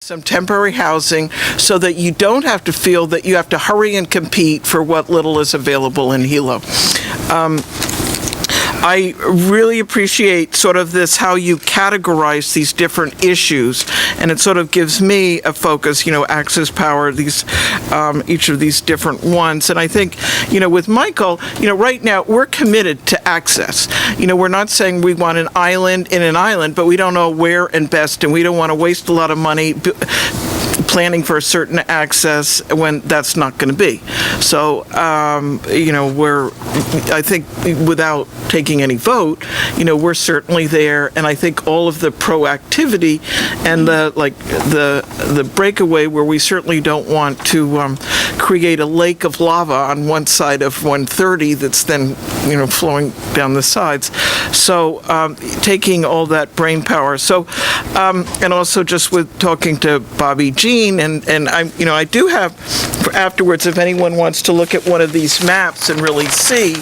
some temporary housing so that you don't have to feel that you have to hurry and compete for what little is available in Hilo. I really appreciate sort of this, how you categorize these different issues, and it sort of gives me a focus, access power, these, each of these different ones. And I think, with Michael, right now, we're committed to access. We're not saying we want an island in an island, but we don't know where and best, and we don't want to waste a lot of money planning for a certain access when that's not going to be. So, I think without taking any vote, we're certainly there, and I think all of the proactivity and the breakaway, where we certainly don't want to create a lake of lava on one side of 130 that's then, flowing down the sides. So, taking all that brain power. So, and also just with talking to Bobby Jean, and I do have, for afterwards, if anyone wants to look at one of these maps and really see,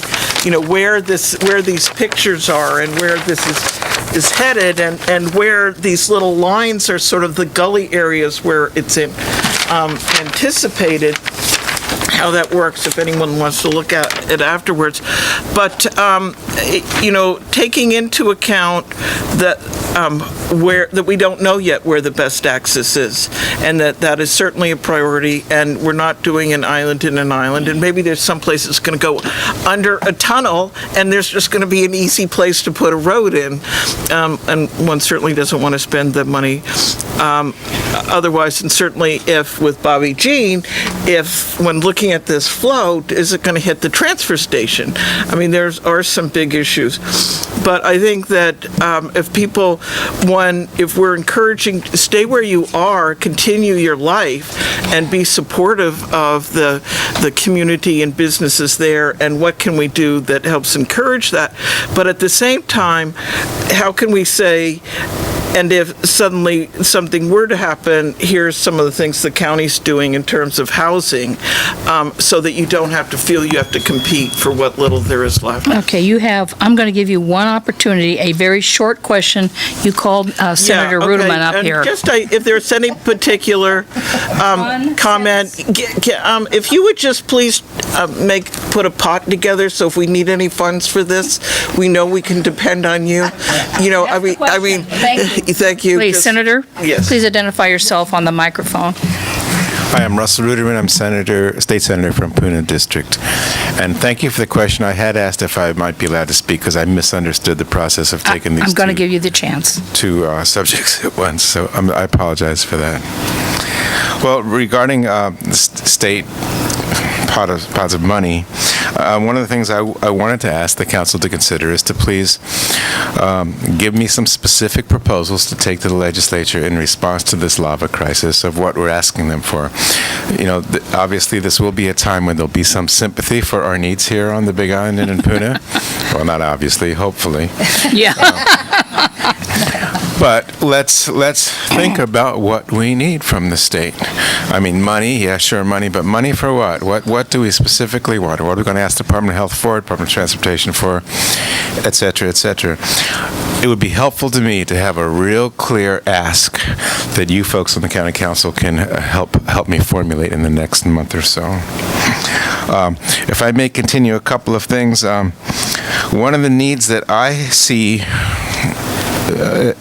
where these pictures are and where this is headed, and where these little lines are sort of the gully areas where it's anticipated, how that works, if anyone wants to look at it afterwards. But, taking into account that that we don't know yet where the best access is, and that is certainly a priority, and we're not doing an island in an island, and maybe there's some place that's going to go under a tunnel, and there's just going to be an easy place to put a road in, and one certainly doesn't want to spend the money otherwise. And certainly if, with Bobby Jean, if when looking at this flow, is it going to hit the transfer station? I mean, there are some big issues. But I think that if people, if we're encouraging, stay where you are, continue your life, and be supportive of the community and businesses there, and what can we do that helps encourage that? But at the same time, how can we say, and if suddenly something were to happen, here's some of the things the county's doing in terms of housing, so that you don't have to feel you have to compete for what little there is left. Okay, I'm going to give you one opportunity, a very short question. You called Senator Ruderman up here. Just if there's any particular comment, if you would just please put a pot together, so if we need any funds for this, we know we can depend on you. I mean, thank you. Please, Senator. Yes. Please identify yourself on the microphone. Hi, I'm Russell Ruderman. I'm State Senator from Puna District. And thank you for the question. I had asked if I might be allowed to speak because I misunderstood the process of taking these I'm going to give you the chance. two subjects at once, so I apologize for that. Well, regarding the state pots of money, one of the things I wanted to ask the council to consider is to please give me some specific proposals to take to the legislature in response to this lava crisis of what we're asking them for. Obviously this will be a time when there'll be some sympathy for our needs here on the Big Island and in Puna. Well, not obviously, hopefully. Yeah. But let's think about what we need from the state. I mean, money, yeah, sure, money, but money for what? What do we specifically want? What are we going to ask the Department of Health for, Department of Transportation for, et cetera, et cetera? It would be helpful to me to have a real clear ask that you folks on the County Council can help me formulate in the next month or so. If I may continue a couple of things, one of the needs that I see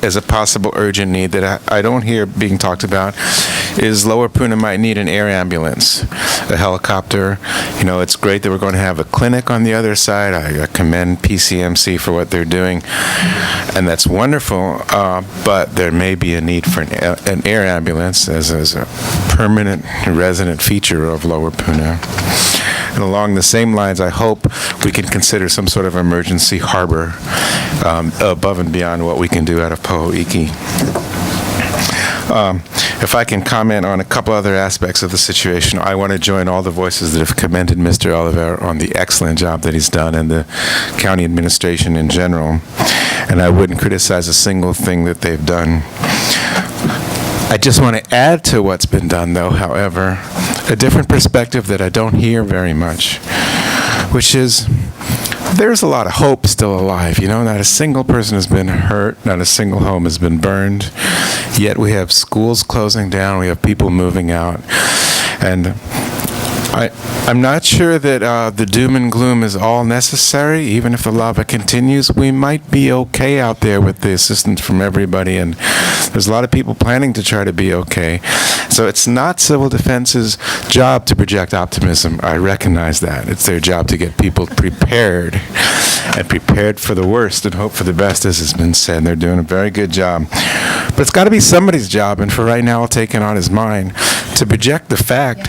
as a possible urgent need that I don't hear being talked about is Lower Puna might need an air ambulance, a helicopter. It's great that we're going to have a clinic on the other side. I commend PCMC for what they're doing, and that's wonderful, but there may be a need for an air ambulance as a permanent resident feature of Lower Puna. And along the same lines, I hope we can consider some sort of emergency harbor above and beyond what we can do out of Pohoiki. If I can comment on a couple other aspects of the situation, I want to join all the voices that have commended Mr. Oliveira on the excellent job that he's done and the county administration in general. And I wouldn't criticize a single thing that they've done. I just want to add to what's been done, though, however, a different perspective that I don't hear very much, which is there's a lot of hope still alive. Not a single person has been hurt, not a single home has been burned. Yet we have schools closing down, we have people moving out. And I'm not sure that the doom and gloom is all necessary. Even if the lava continues, we might be okay out there with the assistance from everybody, and there's a lot of people planning to try to be okay. So it's not civil defense's job to project optimism. I recognize that. It's their job to get people prepared, and prepared for the worst and hope for the best, as has been said. They're doing a very good job. But it's got to be somebody's job, and for right now I'll take it on as mine, to project the fact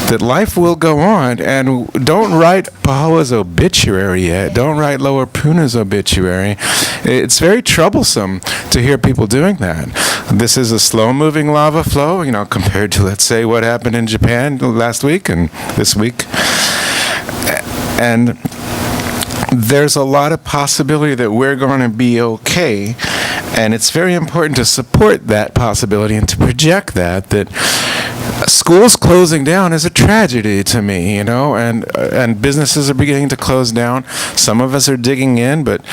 that life will go on. And don't write Pahoa's obituary yet. Don't write Lower Puna's obituary. It's very troublesome to hear people doing that. This is a slow-moving lava flow, compared to, let's say, what happened in Japan last week and this week. And there's a lot of possibility that we're going to be okay. And it's very important to support that possibility and to project that schools closing down is a tragedy to me, and businesses are beginning to close down. Some of us are digging in, but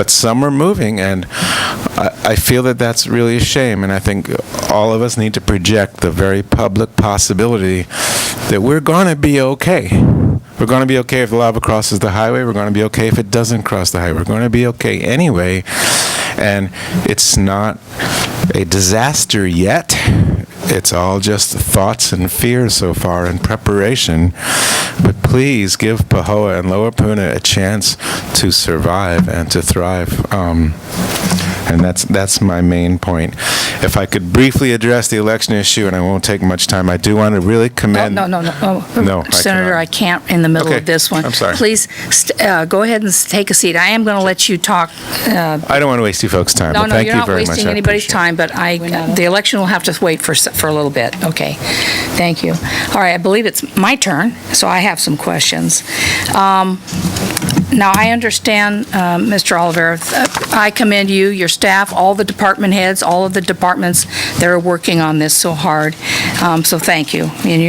some are moving, and I feel that that's really a shame, and I think all of us need to project the very public possibility that we're going to be okay. We're going to be okay if the lava crosses the highway. We're going to be okay if it doesn't cross the highway. We're going to be okay anyway, and it's not a disaster yet. It's all just thoughts and fears so far in preparation. But please give Pahoa and Lower Puna a chance to survive and to thrive. And that's my main point. If I could briefly address the election issue, and I won't take much time, I do want to really commend... No. No, Senator, I can't in the middle of this one. I'm sorry. Please, go ahead and take a seat. I am going to let you talk. I don't want to waste you folks' time, but thank you very much. You're not wasting anybody's time, but the election will have to wait for a little bit. Okay. Thank you. All right, I believe it's my turn, so I have some questions. Now, I understand, Mr. Oliveira, I commend you, your staff, all the department heads, all of the departments that are working on this so hard. So thank you. And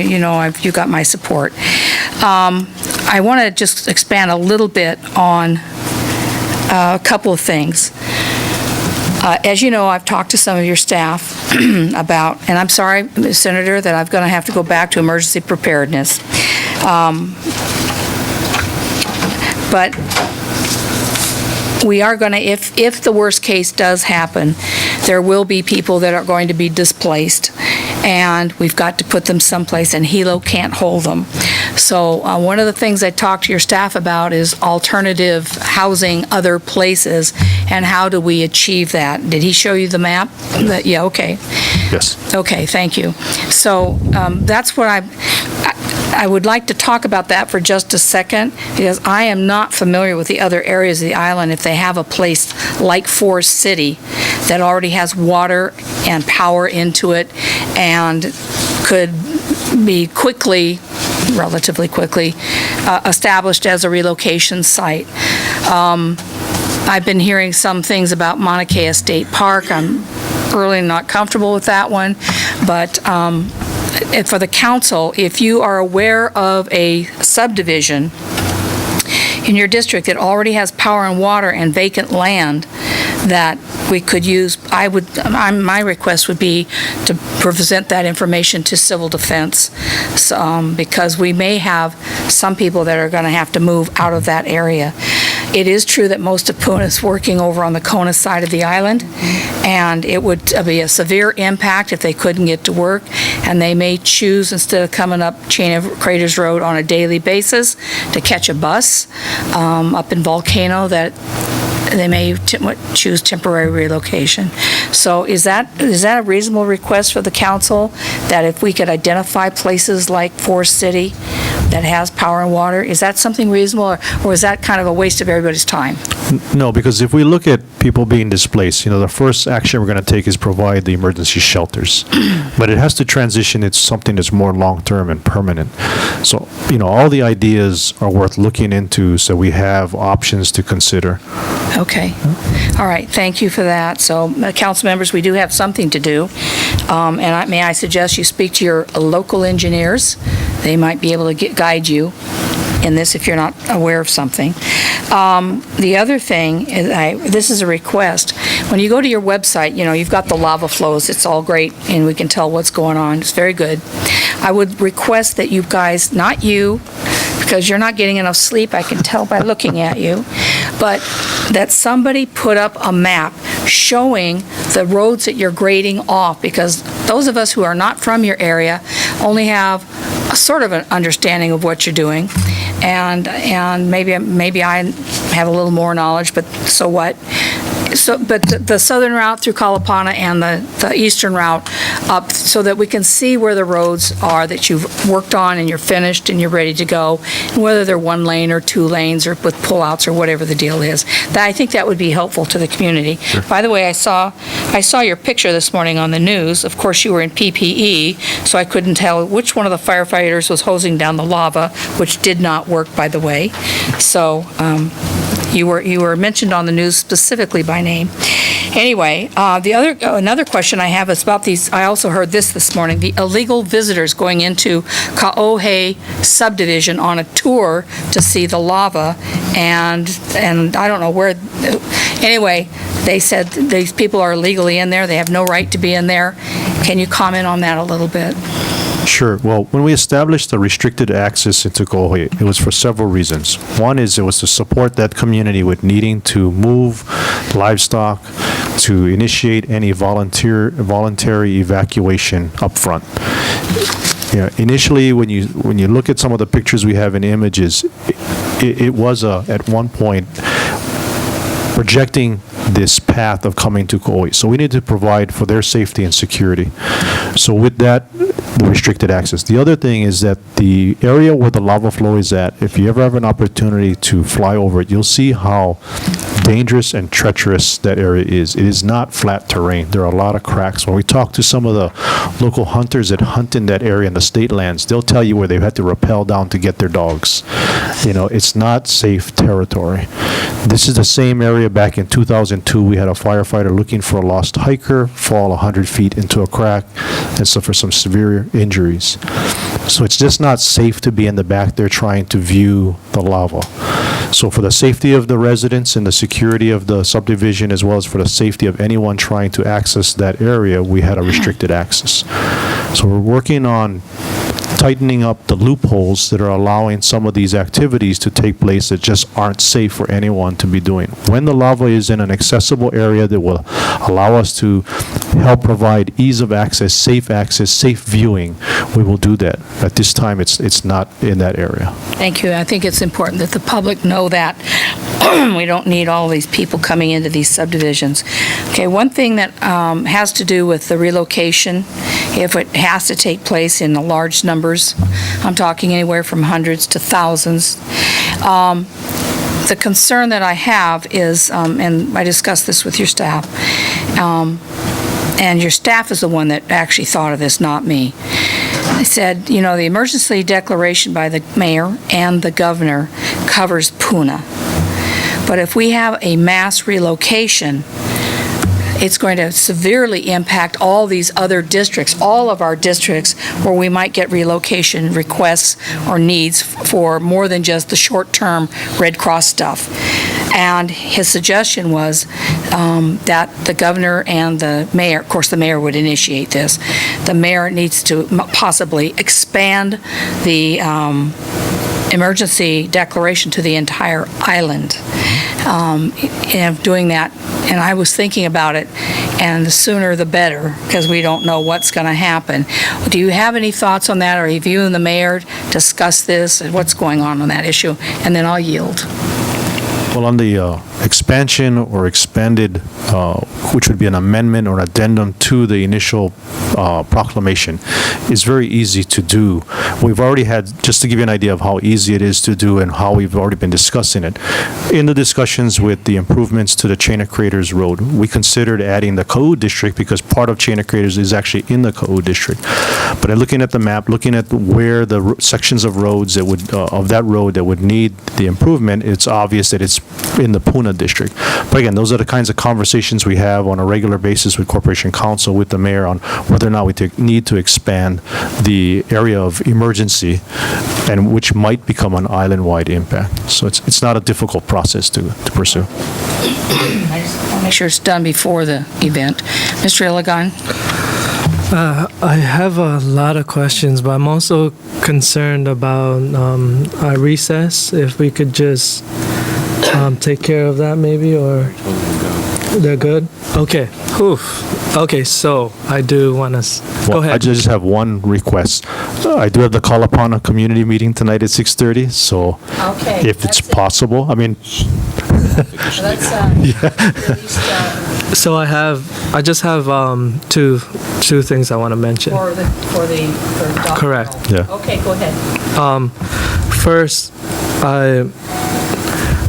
you got my support. I want to just expand a little bit on a couple of things. As you know, I've talked to some of your staff about, and I'm sorry, Senator, that I'm going to have to go back to emergency preparedness. But we are going to, if the worst case does happen, there will be people that are going to be displaced, and we've got to put them someplace, and Hilo can't hold them. So one of the things I talked to your staff about is alternative housing other places, and how do we achieve that? Did he show you the map? Yeah, okay. Yes. Okay, thank you. So that's what I would like to talk about that for just a second, because I am not familiar with the other areas of the island. If they have a place like Forest City that already has water and power into it and could be relatively quickly, established as a relocation site. I've been hearing some things about Mauna Kea State Park. I'm really not comfortable with that one, but for the council, if you are aware of a subdivision in your district that already has power and water and vacant land that we could use, my request would be to present that information to civil defense, because we may have some people that are going to have to move out of that area. It is true that most of Puna is working over on the Kona side of the island, and it would be a severe impact if they couldn't get to work, and they may choose, instead of coming up Chain of Craters Road on a daily basis, to catch a bus up in Volcano, that they may choose temporary relocation. So is that a reasonable request for the council, that if we could identify places like Forest City that has power and water, is that something reasonable, or is that kind of a waste of everybody's time? No, because if we look at people being displaced, the first action we're going to take is provide the emergency shelters. But it has to transition into something that's more long-term and permanent. So, all the ideas are worth looking into, so we have options to consider. Okay. All right. Thank you for that. So, council members, we do have something to do. May I suggest you speak to your local engineers? They might be able to guide you. in this if you're not aware of something. The other thing is, this is a request. When you go to your website, you've got the lava flows. It's all great, and we can tell what's going on. It's very good. I would request that you guys, not you, because you're not getting enough sleep, I can tell by looking at you, but that somebody put up a map showing the roads that you're grading off, because those of us who are not from your area only have a sort of an understanding of what you're doing, and maybe I have a little more knowledge, but so what? But the southern route through Kalapana and the eastern route up, so that we can see where the roads are that you've worked on and you're finished and you're ready to go, and whether they're 1 lane or 2 lanes or with pullouts or whatever the deal is. I think that would be helpful to the community. Sure. By the way, I saw your picture this morning on the news. Of course, you were in PPE, so I couldn't tell which one of the firefighters was hosing down the lava, which did not work, by the way. So you were mentioned on the news specifically by name. Anyway, another question I have is about these. I also heard this morning, the illegal visitors going into Kaohe subdivision on a tour to see the lava, and I don't know where. Anyway, they said these people are illegally in there. They have no right to be in there. Can you comment on that a little bit? Sure. Well, when we established the restricted access into Kaohe, it was for several reasons. One is it was to support that community with needing to move livestock, to initiate any voluntary evacuation up front. Initially, when you look at some of the pictures we have in images, it was at one point projecting this path of coming to Kaohe. So we need to provide for their safety and security. So with that, the restricted access. The other thing is that the area where the lava flow is at, if you ever have an opportunity to fly over it, you'll see how dangerous and treacherous that area is. It is not flat terrain. There are a lot of cracks. When we talk to some of the local hunters that hunt in that area in the state lands, they'll tell you where they've had to rappel down to get their dogs. It's not safe territory. This is the same area back in 2002. We had a firefighter looking for a lost hiker fall 100 feet into a crack and suffer some severe injuries. So it's just not safe to be in the back there trying to view the lava. So for the safety of the residents and the security of the subdivision, as well as for the safety of anyone trying to access that area, we had a restricted access. So we're working on tightening up the loopholes that are allowing some of these activities to take place that just aren't safe for anyone to be doing. When the lava is in an accessible area that will allow us to help provide ease of access, safe viewing, we will do that. At this time, it's not in that area. Thank you. I think it's important that the public know that we don't need all these people coming into these subdivisions. Okay, one thing that has to do with the relocation, if it has to take place in the large numbers, I'm talking anywhere from hundreds to thousands. The concern that I have is, and I discussed this with your staff, and your staff is the one that actually thought of this, not me. They said, the emergency declaration by the mayor and the governor covers Puna. But if we have a mass relocation, it's going to severely impact all these other districts, all of our districts, where we might get relocation requests or needs for more than just the short-term Red Cross stuff. And his suggestion was that the governor and the mayor, of course the mayor would initiate this, the mayor needs to possibly expand the emergency declaration to the entire island. And doing that, and I was thinking about it, and the sooner the better, because we don't know what's going to happen. Do you have any thoughts on that, or have you and the mayor discussed this, and what's going on that issue? And then I'll yield. Well, on the expansion or expanded, which would be an amendment or addendum to the initial proclamation, is very easy to do. We've already had, just to give you an idea of how easy it is to do and how we've already been discussing it, in the discussions with the improvements to the Chain of Creators Road, we considered adding the Ka'u district because part of Chain of Creators is actually in the Ka'u district. But looking at the map, looking at where the sections of roads that would, of that road that would need the improvement, it's obvious that it's in the Puna district. But again, those are the kinds of conversations we have on a regular basis with Corporation Council, with the mayor, on whether or not we need to expand the area of emergency, and which might become an island-wide impact. So it's not a difficult process to pursue. I just want to make sure it's done before the event. Mr. Iligan? I have a lot of questions, but I'm also concerned about our recess. If we could just take care of that maybe, or they're good? Okay. Oof. Okay, so I do want to... Go Well, ahead. I just have one request. I do have to call upon a community meeting tonight at 6:30, so Okay. if it's possible, I mean, So I just have two things I want to mention. For Dr. Correct. Yeah. Okay, go ahead. First,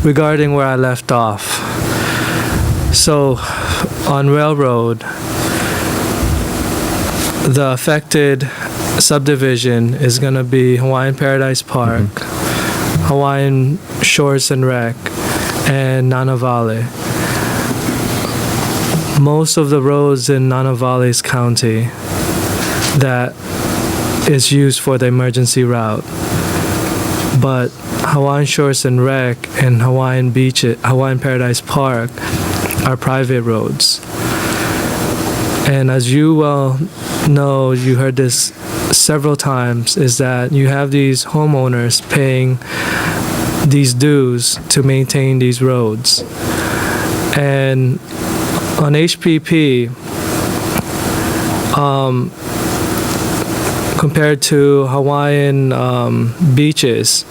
regarding where I left off. So, on Railroad, the affected subdivision is going to be Hawaiian Paradise Park, Hawaiian Shores and Rec, and Nanavale. Most of the roads in Nanavale's county that is used for the emergency route, but Hawaiian Shores and Rec and Hawaiian Paradise Park are private roads. And as you well know, you heard this several times, is that you have these homeowners paying these dues to maintain these roads. And on HPP, compared to Hawaiian beaches,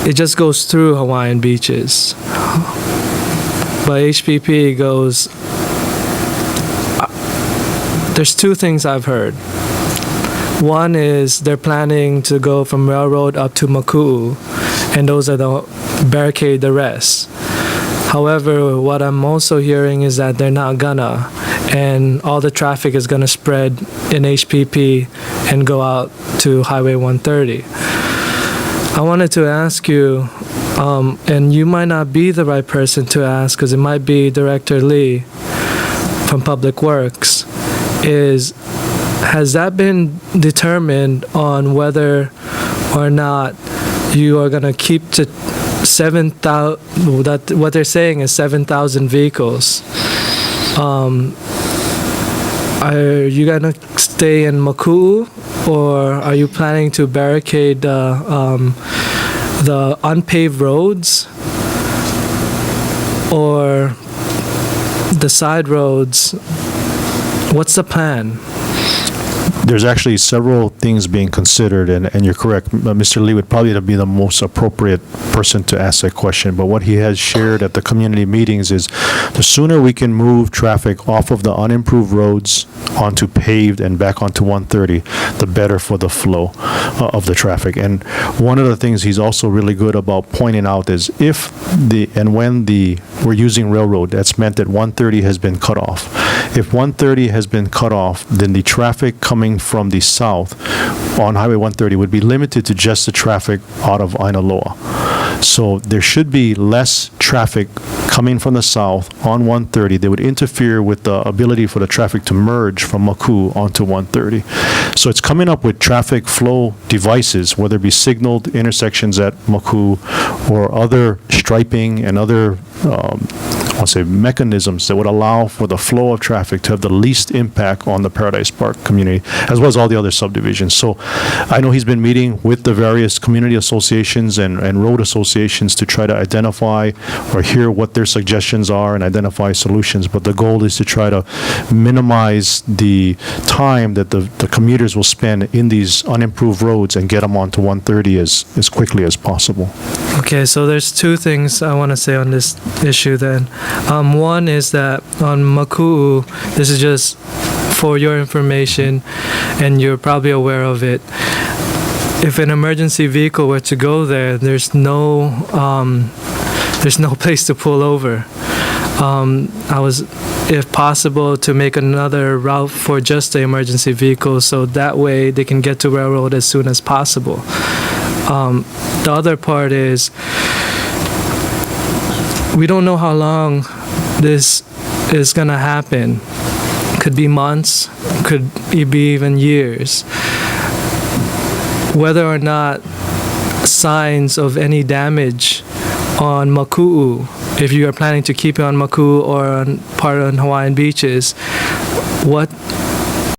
it just goes through Hawaiian beaches. But HPP goes... There's two things I've heard. One is they're planning to go from Railroad up to Maku'u, and those are barricade the rest. However, what I'm also hearing is that they're not gonna, and all the traffic is gonna spread in HPP and go out to Highway 130. I wanted to ask you, and you might not be the right person to ask, because it might be Director Lee from Public Works, has that been determined on whether or not you are going to keep to 7,000, what they're saying is 7,000 vehicles? Are you going to stay in Maku'u, or are you planning to barricade the unpaved roads or the side roads? What's the plan? there's actually several things being considered, and you're correct. Mr. Lee would probably be the most appropriate person to ask that question. But what he has shared at the community meetings is the sooner we can move traffic off of the unimproved roads onto paved and back onto 130, the better for the flow of the traffic. And one of the things he's also really good about pointing out is if when we're using railroad, that's meant that 130 has been cut off. If 130 has been cut off, then the traffic coming from the south on Highway 130 would be limited to just the traffic out of Ainaloa. So there should be less traffic coming from the south on 130 that would interfere with the ability for the traffic to merge from Maku onto 130. So it's coming up with traffic flow devices, whether it be signaled intersections at Maku or other striping and other mechanisms that would allow for the flow of traffic to have the least impact on the Paradise Park community, as well as all the other subdivisions. So I know he's been meeting with the various community associations and road associations to try to identify or hear what their suggestions are and identify solutions. But the goal is to try to minimize the time that the commuters will spend in these unimproved roads and get them onto 130 as quickly as possible. Okay, so there's two things I want to say on this issue then. One is that on Maku'u, this is just for your information, and you're probably aware of it. If an emergency vehicle were to go there, there's no place to pull over. If possible, to make another route for just the emergency vehicles, so that way they can get to railroad as soon as possible. The other part is, we don't know how long this is going to happen. Could be months, could be even years. Whether or not signs of any damage on Maku'u, if you are planning to keep it on Maku'u or on part on Hawaiian beaches, what